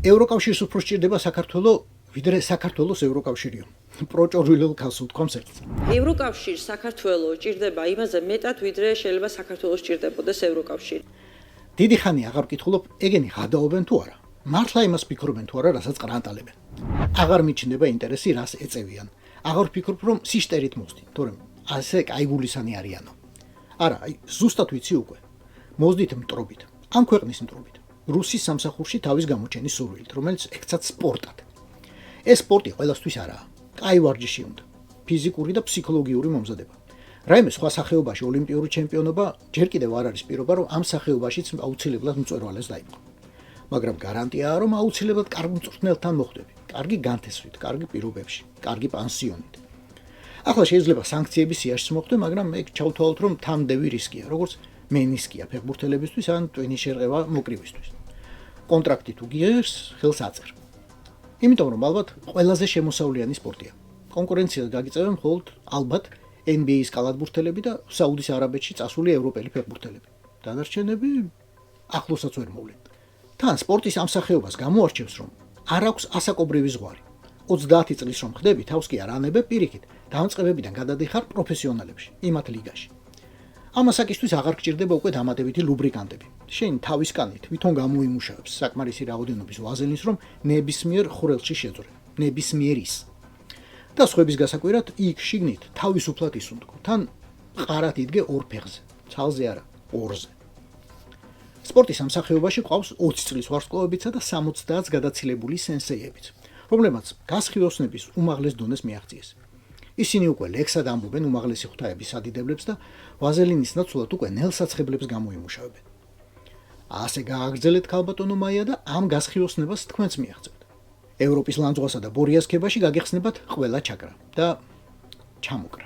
ევროკავშირის უფრო სჭირდება საქართველოს ვიდრე საქართველოს ევროკავშირიო. პროჭორვილ ქალს უთქვამს ერთს. ევროკავშირს საქართველოს ჭირდება იმაზე მეტად, ვიდრე შეიძლება საქართველოს ჭირდებოდეს ევროკავშირი. დიდი ხანი აღარ ვკითხულობ, ეგენი გადაობენ თუ არა. მართლა იმას ფიქრობენ თუ არა, რასაც ყრანტალებენ. აღარ მიჩნდება ინტერესი, რას ეწევიან. აღარ ვფიქრობ, რომ სიშტერით მოსდით, თორემ ასე კაიგულისანი არიანო. არა, ზუსტად ვიცი უკვე. მოსდით მტრობით, ამ ქვეყნის მტრობით. რუსის სამსახურში თავის გამოჩენის სურვილით, რომელიც ექცათ სპორტად. ეს სპორტი ყველასთვის არაა. კაი ვარჯიში უნდა. ფიზიკური და ფსიქოლოგიური მომზადება. რაიმე სხვა სახეობაში ოლიმპიური ჩემპიონობა ჯერ კიდევ არ არის პირობა, რომ ამ სახეობაშიც აუცილებლად მწვერვალეს დაიწყო. მაგრამ გარანტიაა, რომ აუცილებლად კარგ მწვრთნელთან მოხვდები. კარგი განთესვით, კარგი პირობებში, კარგი პანსიონით. ახლა შეიძლება სანქციების სიაშს მოხვდე, მაგრამ ეგ ჩავთვალოთ, რომ თამდევი რისკია, როგორც მენისკია ფეხბურთელებისთვის ან ტვინის შერყევა მოკრივისთვის. კონტრაქტი თუ გიღებს, ხელს აწერ. იმიტომ რომ ალბათ ყველაზე შემოსავლიანი სპორტია. კონკურენციას გაგიწევენ მხოლოდ ალბათ NBA-ის კალათბურთელები და საუდის არაბეთში წასული ევროპელი ფეხბურთელები. დანარჩენები ახლოსაც ვერ მოვლენ. თან სპორტის ამ სახეობას გამოარჩევს, რომ არ აქვს ასაკობრივი ზღვარი. 30 წლის რომ ხდები, თავს კი არ ანებებ პირიქით, დამწყებებიდან გადადიხარ პროფესიონალებში, იმათ ლიგაში. ამ ასაკისთვის აღარ გჭირდება უკვე დამატებითი ლუბრიკანტები. შენ თავისკანით თვითონ გამოიმუშავებს საკმარისი რაოდენობის ვაზელინს, რომ ნებისმიერ ხვრელში შეძრე, ნებისმიერის. და სხვების გასაკვირად იქ შიგნით თავისუფლად ისუნთქო, თან ყარად იდგე ორ ფეხზე, ცალზე არა, ორზე. სპორტის ამ სახეობაში ყავს 20 წლის ვარსკვლავებიცა და 70-ს გადაცილებული სენსეიებიც, რომლებმაც გასხივოსნების უმაღლეს დონეს მიაღწიეს. ისინი უკვე ლექსად ამბობენ უმაღლესი ღვთაების სადიდებლებს და ვაზელინის ნაცვლად უკვე ნელსაცხებლებს გამოიმუშავებენ. ასე გააგრძელეთ ქალბატონო მაია და ამ გასხივოსნებას თქვენც მიაღწევთ. ევროპის ლანძღვასა და ბორიას ქებაში გაგეხსნებათ ყველა ჩაკრა და ჩამოკრა.